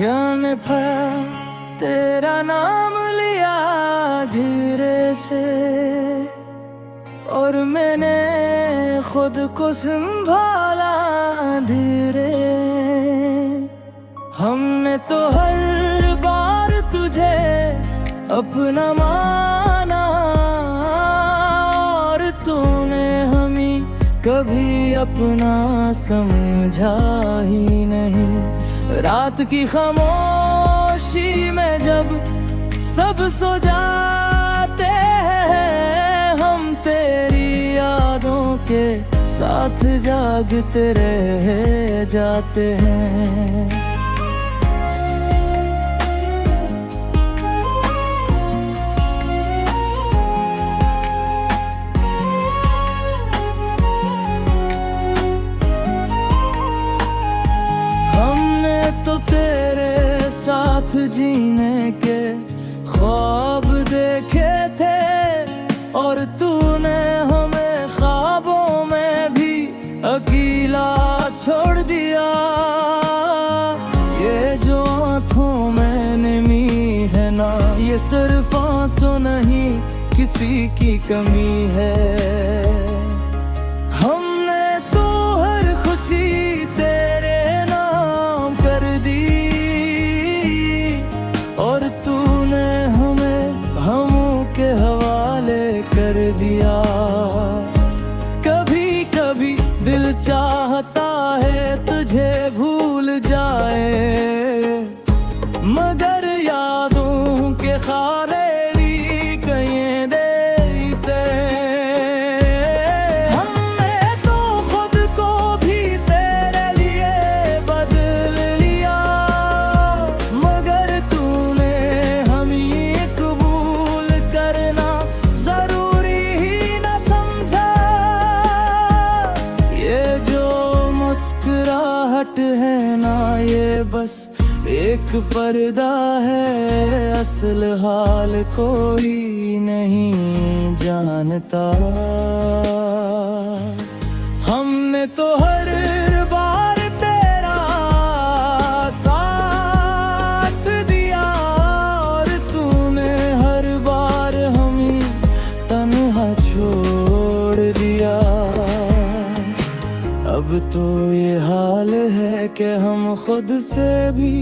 ज्ञान पर तेरा नाम लिया धीरे से, और मैंने खुद को संभाला धीरे। हमने तो हर बार तुझे अपना माना, और तूने हमें कभी अपना समझा ही नहीं। रात की खामोशी में जब सब सो जाते हैं, हम तेरी यादों के साथ जागते रह जाते हैं। तो तेरे साथ जीने के ख्वाब देखे थे, और तूने हमें ख्वाबों में भी अकेला छोड़ दिया। ये जो आँखों में नमी है ना, ये सिर्फ आंसू नहीं, किसी की कमी है। हमने तो हर खुशी तेरे नाम कर दी, और तूने हमें हमों के हवाले कर दिया। कभी कभी दिल चाहता है तुझे भूल जाए, मगर यादों के खारे कहीं देते। हमने तो खुद को भी तेरे लिए बदल लिया, मगर तूने हमें कबूल करना जरूरी ही न समझा। ये जो मुस्कुराहट है ना, ये बस एक पर्दा है, असल हाल कोई नहीं जानता। हमने तो हर बार तेरा साथ दिया, और तूने हर बार हमें तन्हा छोड़ दिया। अब तो ये हाल है कि हम खुद से भी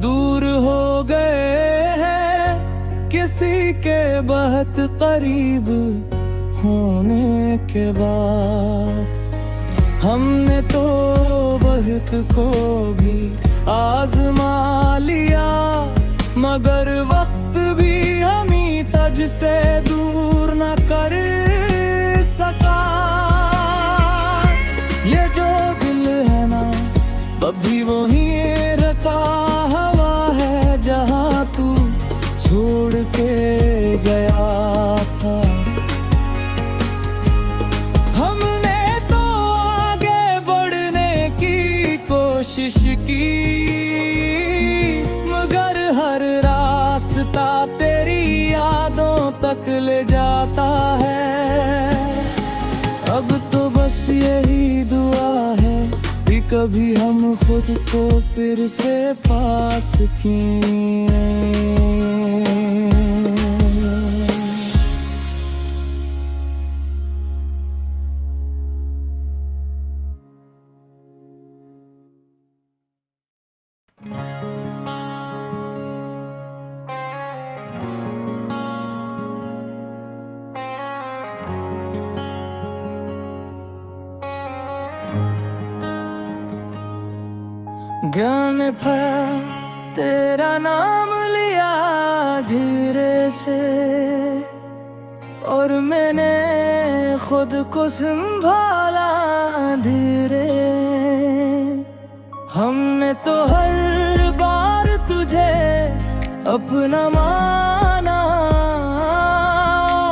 दूर हो गए हैं, किसी के बहुत करीब होने के बाद। हमने तो बहुत को भी आजमा लिया, मगर वक्त भी हमें तुझ से दूर न कर सका। ये जो दिल है ना, अभी वही रखा हवा है जहाँ तू छोड़ के गया था। हमने तो आगे बढ़ने की कोशिश की, मगर हर रास्ता तेरी यादों तक ले जाता है। अब तो बस यही दुआ है कि कभी हम खुद को फिर से पास किए। ज्ञान पर तेरा नाम लिया धीरे से, और मैंने खुद को संभाला धीरे। हमने तो हर बार तुझे अपना माना,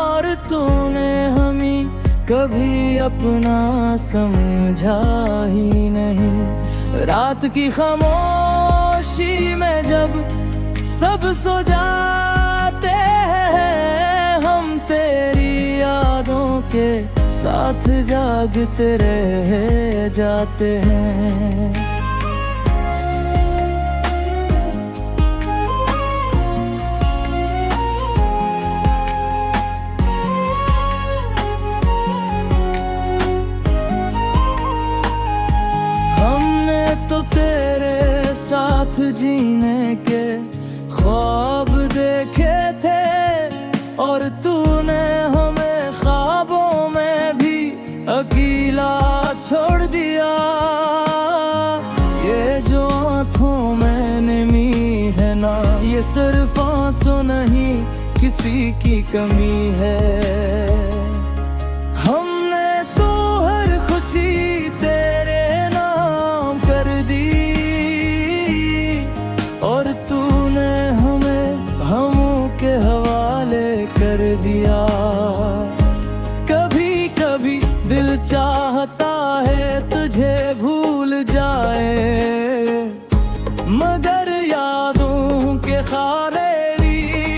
और तूने हमें कभी अपना समझा ही नहीं। रात की खामोशी में जब सब सो जाते हैं, हम तेरी यादों के साथ जागते रह जाते हैं। ये सिर्फ आंसू नहीं किसी की कमी है। हमने तो हर खुशी तेरे नाम कर दी और तूने हमें हमों के हवाले कर दिया। कभी कभी दिल चाहता है तुझे भूल जाए, मगर यादों के खारे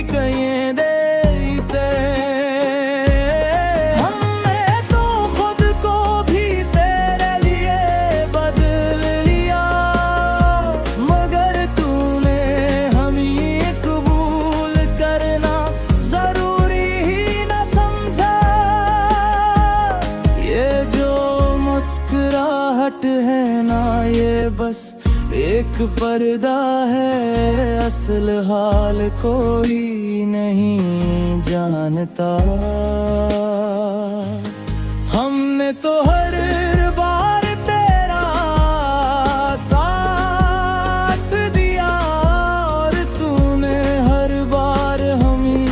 कहीं देते। हमने तो खुद को भी तेरे लिए बदल लिया, मगर तूने हमें कबूल करना जरूरी ही न समझा। ये जो मुस्कुराहट है ना, ये बस एक पर्दा है, असल हाल कोई नहीं जानता। हमने तो हर बार तेरा साथ दिया और तूने हर बार हमें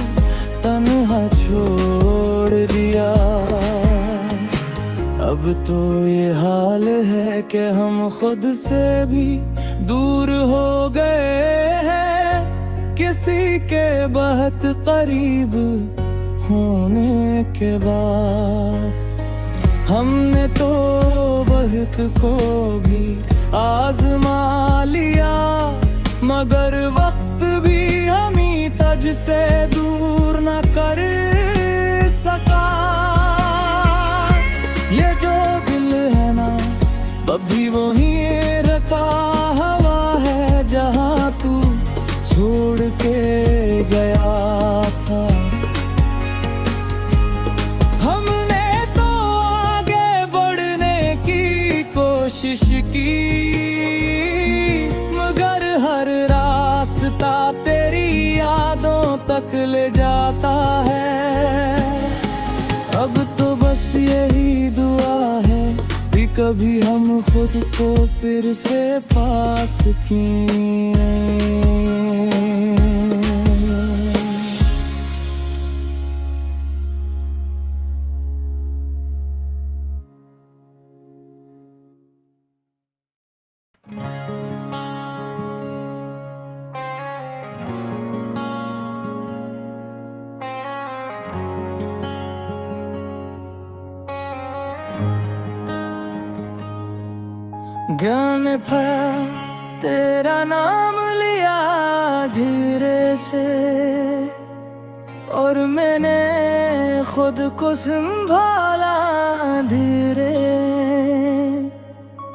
तन्हा छोड़ दिया। अब तो ये हाल है कि हम खुद से भी दूर हो गए हैं, किसी के बहुत करीब होने के बाद। हमने तो बहुत को भी आजमा लिया, मगर वक्त भी हमें तुझ से दूर न कर सका। ये जो दिल है ना, अभी वही रखा हवा है जहाँ तू छोड़ के गया था। हमने तो आगे बढ़ने की कोशिश की, मगर हर रास्ता तेरी यादों तक ले जाता है। अब तो बस यही दुआ है कि कभी हम खुद को फिर से पास किए। ज्ञान पर तेरा नाम लिया धीरे से, और मैंने खुद को संभाला धीरे।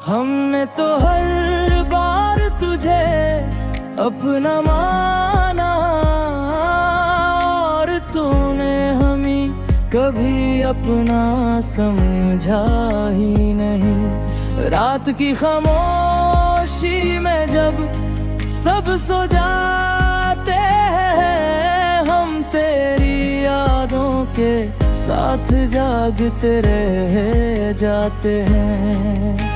हमने तो हर बार तुझे अपना माना और तूने हमें कभी अपना समझा ही नहीं। रात की खामोशी में जब सब सो जाते हैं, हम तेरी यादों के साथ जागते रह जाते हैं।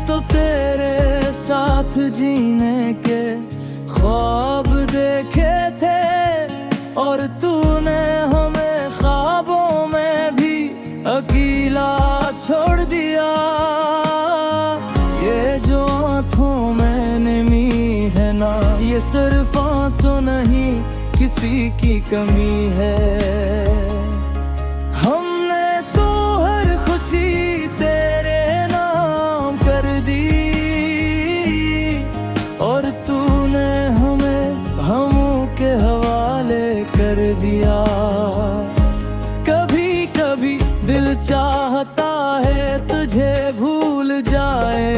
तो तेरे साथ जीने के ख्वाब देखे थे और तूने हमें ख्वाबों में भी अकेला छोड़ दिया। ये जो आँखों में नमी है ना, ये सिर्फ आंसू नहीं किसी की कमी है। हमने तो हर खुशी तेरे और तूने हमें हमों के हवाले कर दिया। कभी कभी दिल चाहता है तुझे भूल जाए,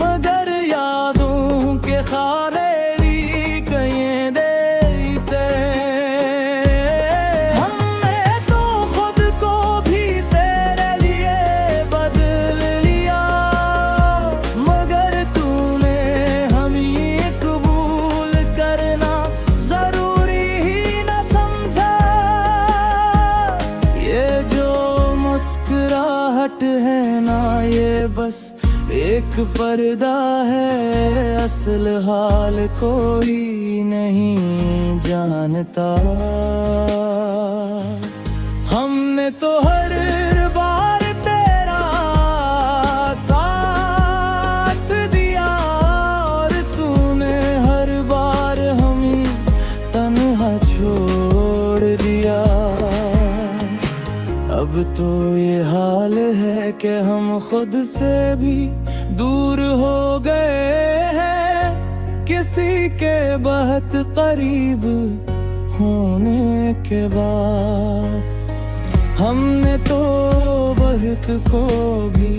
मगर यादों के खारे कहीं देते। हमने तो खुद को भी तेरे लिए बदल लिया, मगर तूने हमें कबूल करना ना ये बस एक पर्दा है, असल हाल कोई नहीं जानता। हमने तो हर बार तेरा साथ दिया और तूने हर बार हमें तन्हा छोड़ दिया। अब तो ये हाल है कि हम खुद से भी दूर हो गए हैं, किसी के बहुत करीब होने के बाद। हमने तो बहुत को भी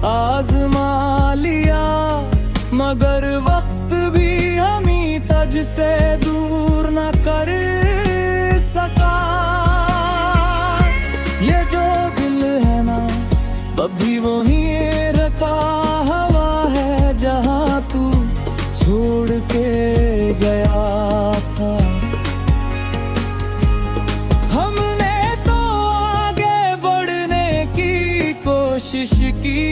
आजमा लिया, मगर वक्त भी हमें तुझ से दूर न कर सका। ये जो दिल है ना अभी वहीं रखा हवा है, जहाँ तू छोड़ के गया था। हमने तो आगे बढ़ने की कोशिश की,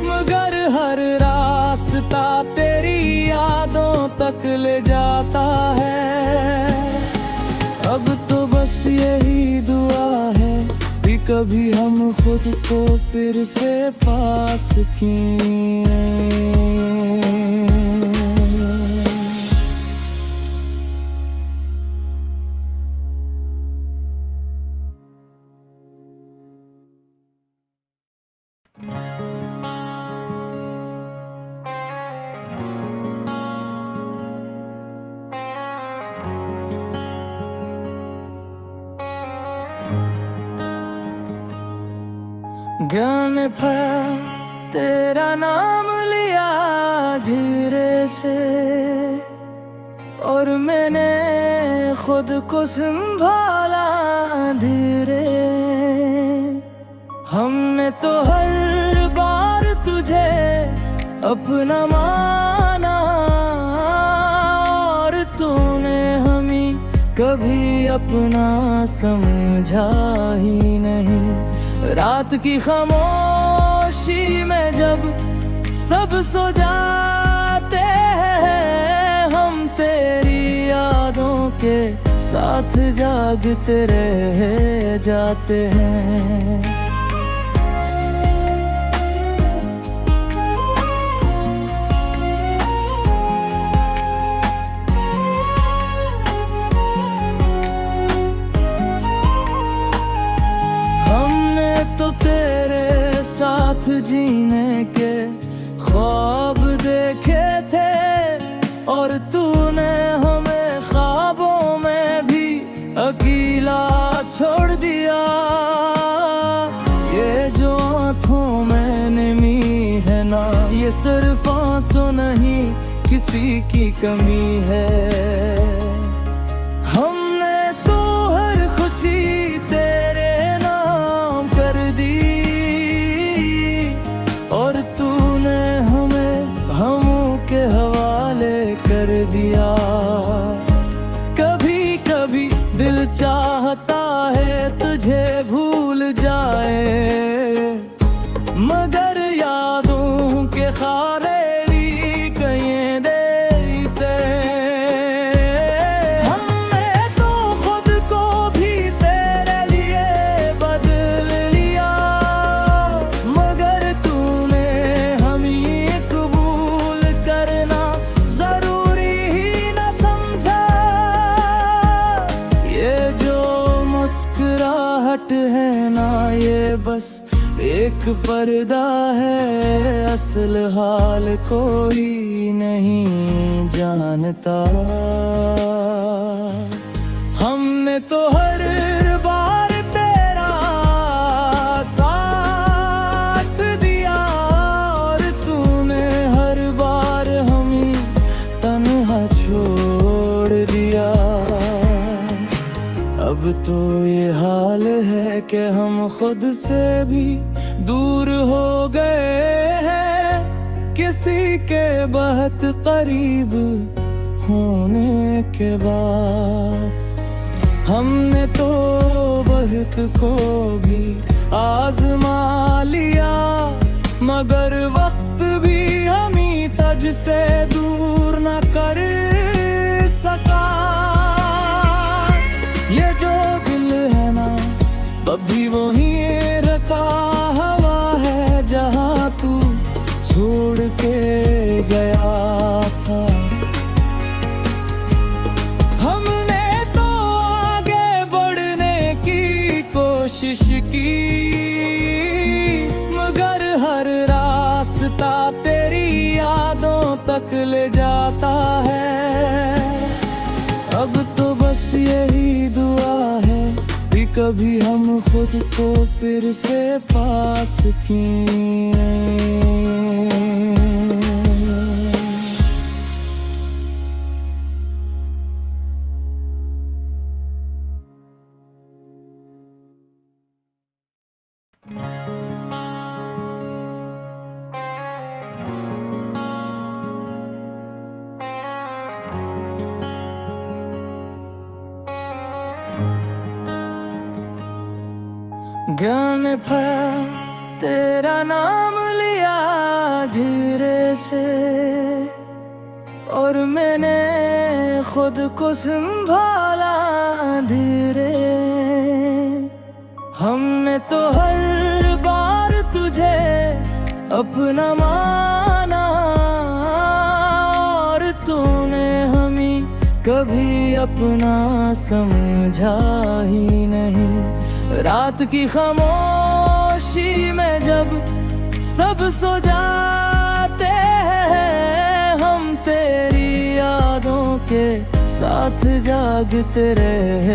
मगर हर रास्ता तेरी यादों तक ले जाता है। अब तो बस यही दुआ है कि कभी हम खुद को फिर से पास किए। ज्ञान पर तेरा नाम लिया धीरे से, और मैंने खुद को संभाला धीरे। हमने तो हर बार तुझे अपना माना, और तूने हमें कभी अपना समझा ही नहीं। रात की खामोशी में जब सब सो जाते हैं, हम तेरी यादों के साथ जागते रह जाते हैं। तो तेरे साथ जीने के ख्वाब देखे थे, और तूने हमें ख्वाबों में भी अकेला छोड़ दिया। ये जो आँखों में नमी है ना, ये सिर्फ आंसू नहीं किसी की कमी है। हमने तो हर खुशी तेरे नाम कर दी, और तूने हमें हमों के हवाले कर दिया। कभी कभी दिल चाहता है तुझे भूल जाए, मगर यादों के खारे कहीं देते। हमने तो खुद को भी तेरे लिए बदल लिया, मगर तूने हमें कबूल करना जरूरी ही न समझा। ये जो मुस्कुराहट है ना, ये बस एक पर्दा है, असल हाल कोई नहीं जानता। हमने तो हर बार तेरा साथ दिया, और तूने हर बार हमें तन्हा छोड़ दिया। अब तो ये हाल है कि हम खुद से भी दूर हो गए हैं, किसी के बहुत करीब होने के बाद। हमने तो बहुत को भी आजमा लिया, मगर वक्त भी हमी तुझसे दूर न कर सका। ये जो दिल है ना अभी वहीं रखा हवा है जहाँ तू छोड़ के गया था। हमने तो आगे बढ़ने की कोशिश की, मगर हर रास्ता तेरी यादों तक ले जाता है। अब तो बस यही दुआ है कि कभी हम खुद को फिर से पास किए। ज्ञान पर तेरा नाम लिया धीरे से, और मैंने खुद को संभाला धीरे। हमने तो हर बार तुझे अपना माना, और तूने हमें कभी अपना समझा ही नहीं। रात की खामोशी में जब सब सो जाते हैं, हम तेरी यादों के साथ जागते रह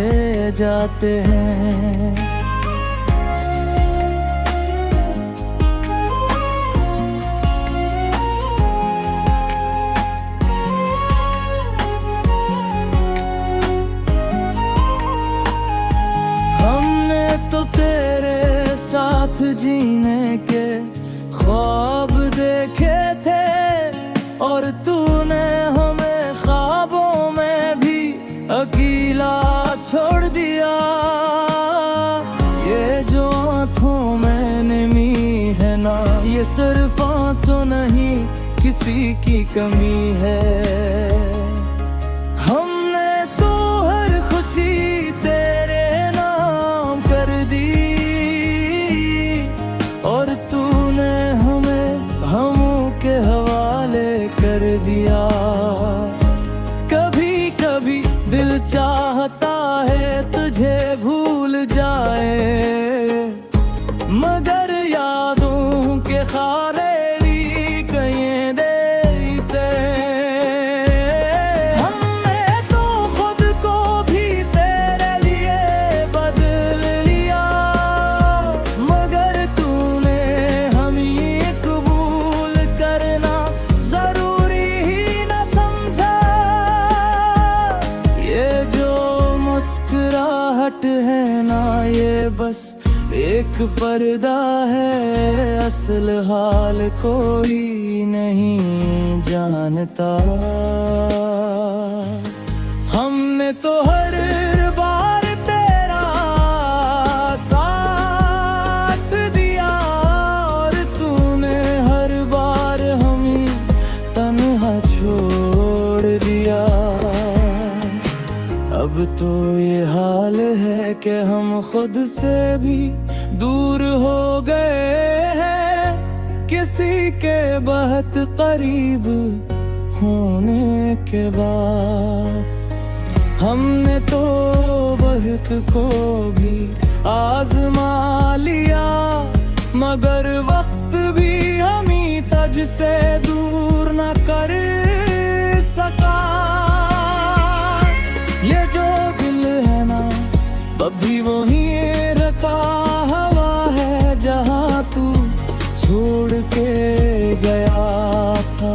जाते हैं। तो तेरे साथ जीने के ख्वाब देखे थे, और तूने हमें ख्वाबों में भी अकेला छोड़ दिया। ये जो आँखों में नमी है ना, ये सिर्फ आंसू नहीं किसी की कमी है। हमने तो हर खुशी तेरे नाम कर दी, और तूने हमें हमों के हवाले कर दिया। कभी कभी दिल चाहता है तुझे भूल जाए, मगर यादों के खारे कहीं देते। हमने तो खुद को भी तेरे लिए बदल लिया, मगर तूने हमें कबूल करना जरूरी ही न समझा। ये जो मुस्कुराहट है ना, ये बस एक पर्दा है, असल हाल कोई नहीं जानता। हमने तो हर बार तेरा साथ दिया, और तूने हर बार हमें तन्हा छोड़ दिया। अब तो ये हाल है कि हम खुद से भी दूर हो गए हैं, किसी के बहुत करीब होने के बाद। हमने तो बहुत को भी आजमा लिया, मगर वक्त भी हमें तुझसे दूर न कर सका। ये जो दिल है ना अभी वहीं रखा हवा है जहाँ तू छोड़ के गया था।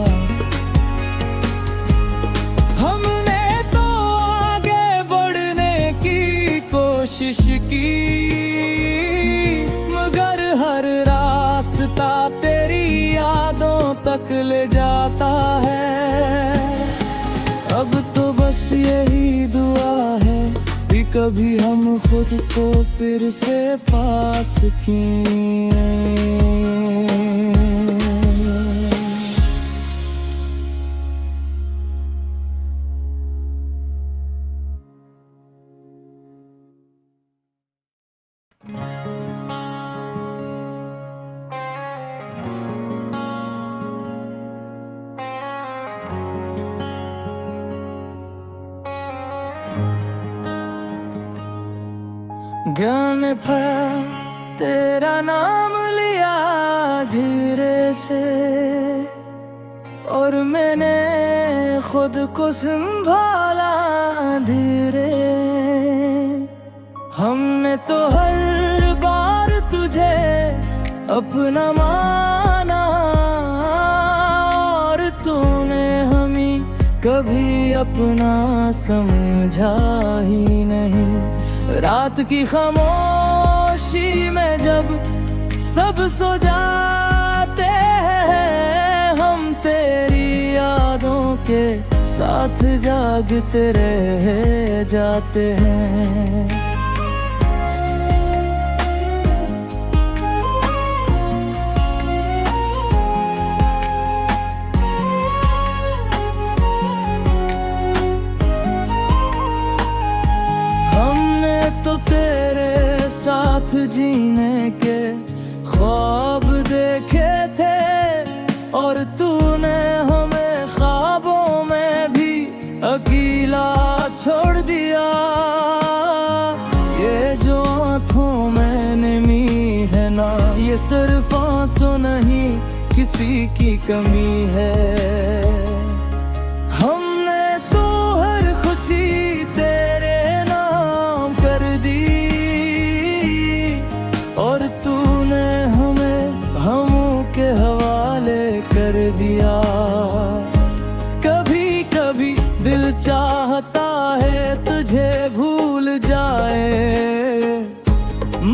हमने तो आगे बढ़ने की कोशिश की, मगर हर रास्ता तेरी यादों तक ले जाता है। अब तो बस यही दुआ है कि कभी हम खुद को फिर से पास किए। ज्ञान पर तेरा नाम लिया धीरे से, और मैंने खुद को संभाला धीरे। हमने तो हर बार तुझे अपना माना, और तूने हमें कभी अपना समझा ही नहीं। रात की खामोशी में जब सब सो जाते हैं, हम तेरी यादों के साथ जागते रह जाते हैं। तो तेरे साथ जीने के ख्वाब देखे थे, और तूने हमें ख्वाबों में भी अकेला छोड़ दिया। ये जो आँखों में नमी है ना, ये सिर्फ आंसू नहीं, किसी की कमी है। हमने तो हर खुशी तेरे नाम कर दी, और तूने हमें हमों के हवाले कर दिया। कभी कभी दिल चाहता है तुझे भूल जाए,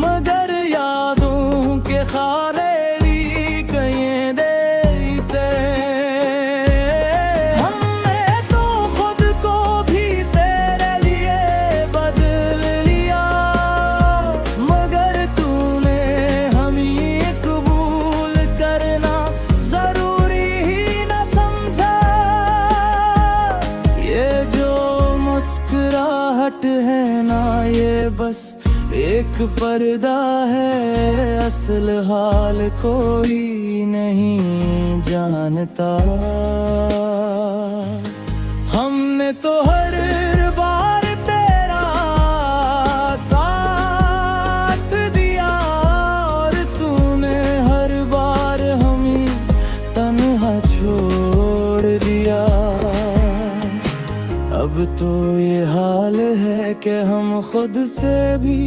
मगर यादों के खारे कहीं देते। हमने तो खुद को भी तेरे लिए बदल लिया, मगर तूने हमें कबूल करना जरूरी ही न समझा। ये जो मुस्कुराहट है ना, ये बस एक पर्दा है, असल हाल कोई नहीं जानता। हमने तो हर बार तेरा साथ दिया, और तूने हर बार हमें तन्हा छोड़ दिया। अब तो ये हाल है कि हम खुद से भी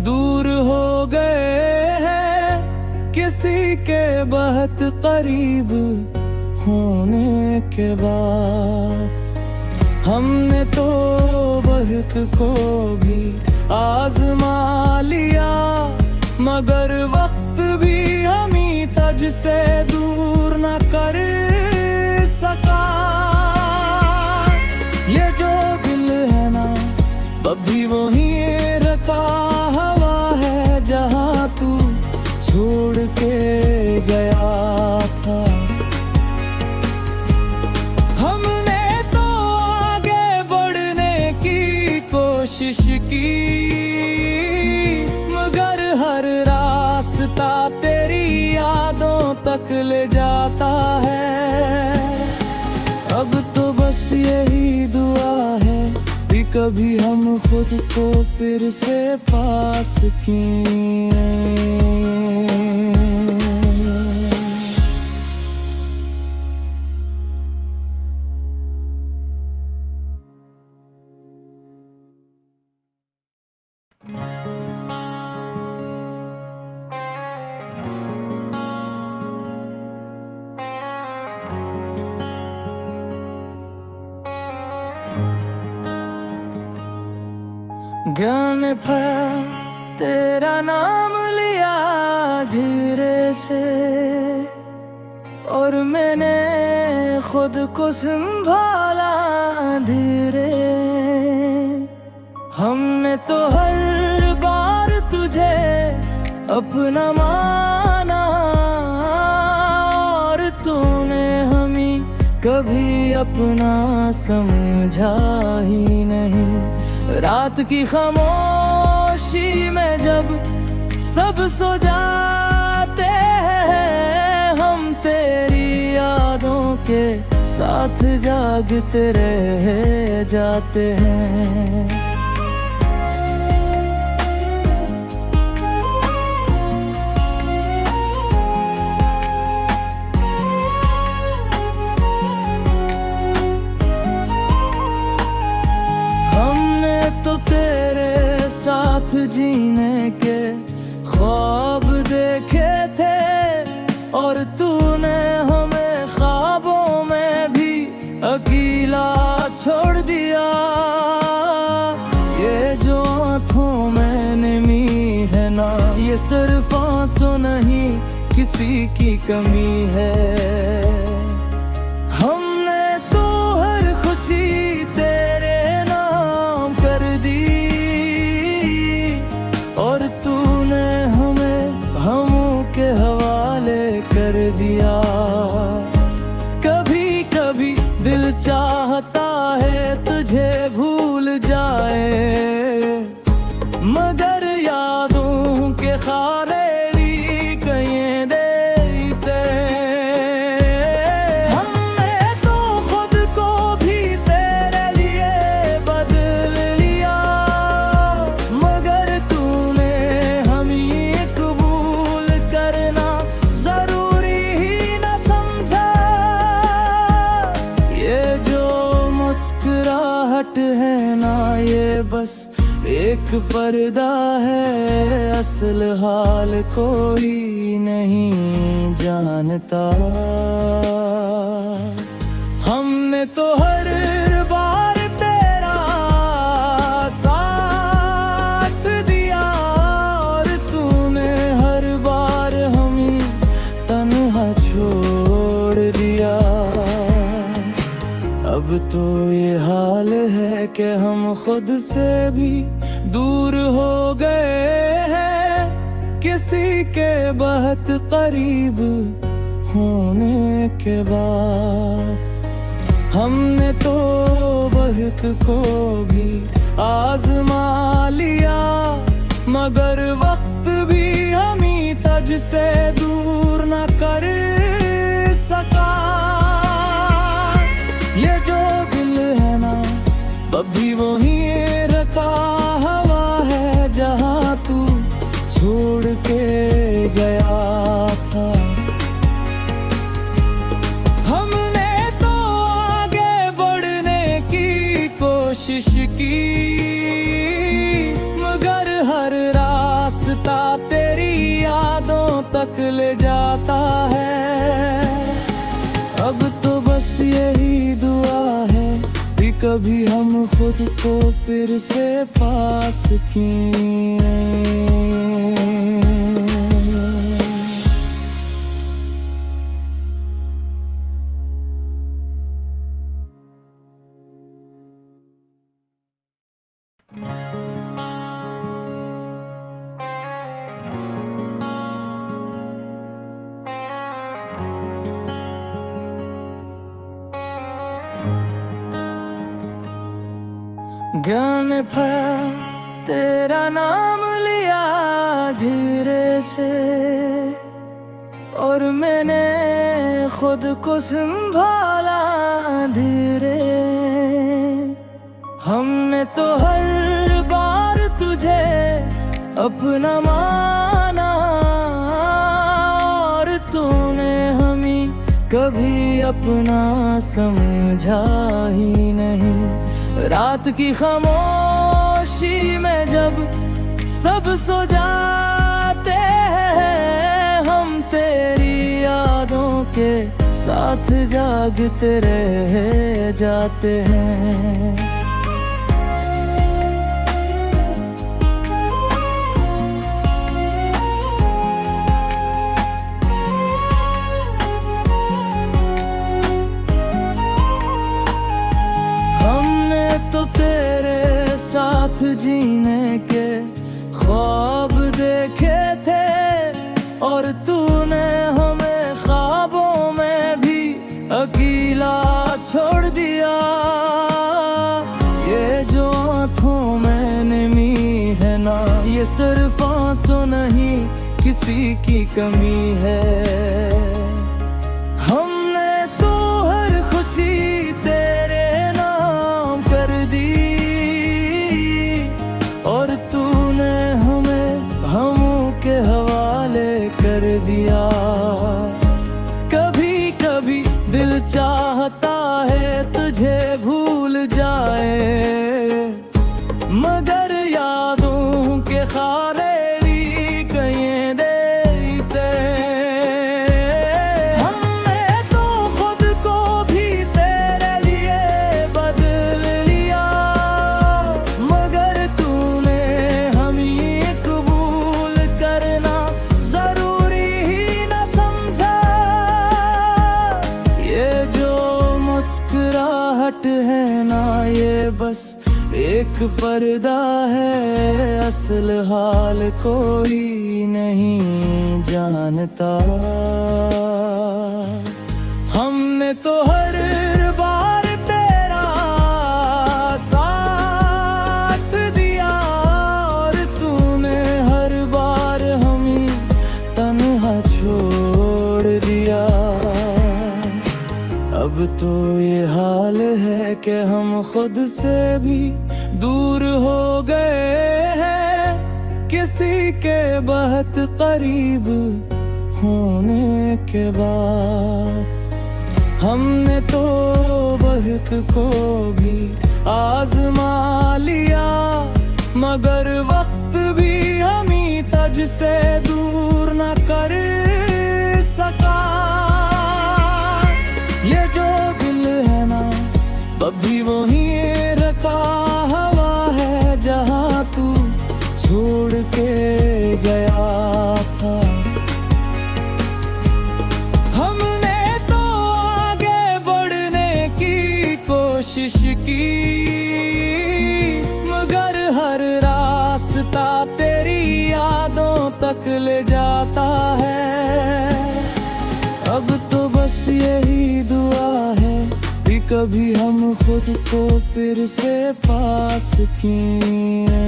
दूर हो गए हैं, किसी के बहुत करीब होने के बाद। हमने तो बहुत को भी आजमा लिया, मगर वक्त भी हमें तुझ से दूर न कर सका। ये जो दिल है ना, अभी वही रखा हवा है जहाँ तू छोड़ के गया था। हमने तो आगे बढ़ने की कोशिश की, मगर हर रास्ता तेरी यादों तक ले जाता है। अब तो बस यही दुआ है कि कभी हम खुद को फिर से पास किए। ज्ञान पर तेरा नाम लिया धीरे से, और मैंने खुद को संभाला धीरे। हमने तो अपना माना, और तूने हमें कभी अपना समझा ही नहीं। रात की खामोशी में जब सब सो जाते हैं, हम तेरी यादों के साथ जागते रह जाते हैं। हमने तो तेरे साथ जीने के ख्वाब देखे थे, और तूने हमें ख्वाबों में भी अकेला छोड़ दिया। ये जो आँखों में नमी है ना, ये सिर्फ आंसू नहीं, किसी की कमी है। हमने तो हर खुशी तेरे नाम कर दी, और तूने हमें हमों के हवाले कर दिया। कभी कभी दिल चाहता है तुझे भूल जाए, मगर यादों के खाली कहीं देते। हमने तो खुद को भी तेरे लिए बदल लिया, मगर तूने हमें कबूल करना जरूरी ही न समझा। ये जो मुस्कुराहट है ना, ये बस एक पर्दा है, असल हाल कोई नहीं जानता। हमने तो हर बार तेरा साथ दिया, और तूने हर बार हमें तन्हा छोड़ दिया। अब तो ये हाल है कि हम खुद से भी दूर हो गए हैं, किसी के बहुत करीब होने के बाद। हमने तो बहुत को भी आजमा लिया, मगर वक्त भी हमें तुझ से दूर न कर सका। ये जो दिल है ना, अभी वही रखा हवा है जहाँ तू छोड़ के गया था। हमने तो आगे बढ़ने की कोशिश की, मगर हर रास्ता तेरी यादों तक ले जाता है। अब तो बस यही दुआ है कि कभी हम खुद को फिर से पास किए। ज्ञान पर तेरा नाम लिया धीरे से, और मैंने खुद को संभाला धीरे। हमने तो हर बार तुझे अपना माना, और तूने हमें कभी अपना समझा ही नहीं। रात की खामोशी में जब सब सो जाते हैं, हम तेरी यादों के साथ जागते रह जाते हैं। तो तेरे साथ जीने के ख्वाब देखे थे, ये सिर्फ आंसू नहीं किसी की कमी है। हमने तो हर खुशी तेरे नाम कर दी और तूने हमें हमों के हवाले कर दिया। कभी कभी दिल चाहता है तुझे भूल जाए, मगर यादों के खाले कहीं देते। हमने तो खुद को भी तेरे लिए बदल लिया, मगर तूने हमें कबूल करना जरूरी ही न समझा। ये जो मुस्कुराहट है ना, ये बस एक पर्दा है, असल हाल कोई नहीं जानता। हमने तो हर बार तेरा साथ दिया और तूने हर बार हमें तन्हा छोड़ दिया। अब तो ये हाल है कि हम खुद से भी दूर हो गए हैं, किसी के बहुत करीब होने के बाद। हमने तो बहुत को भी आजमा लिया, मगर वक्त भी हमें तुझ से दूर न कर सका। ये जो दिल है ना, अभी वहीं रखा हवा है जहाँ तू छोड़ के गया था। हमने तो आगे बढ़ने की कोशिश की, मगर हर रास्ता तेरी यादों तक ले जाता है। अब तो बस यही दुआ है कि कभी हम खुद को फिर से पास किए।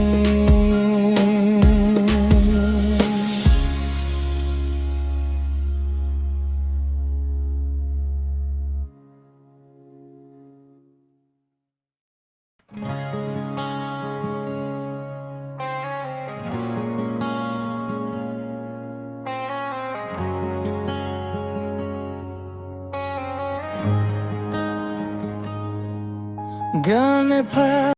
ज्ञान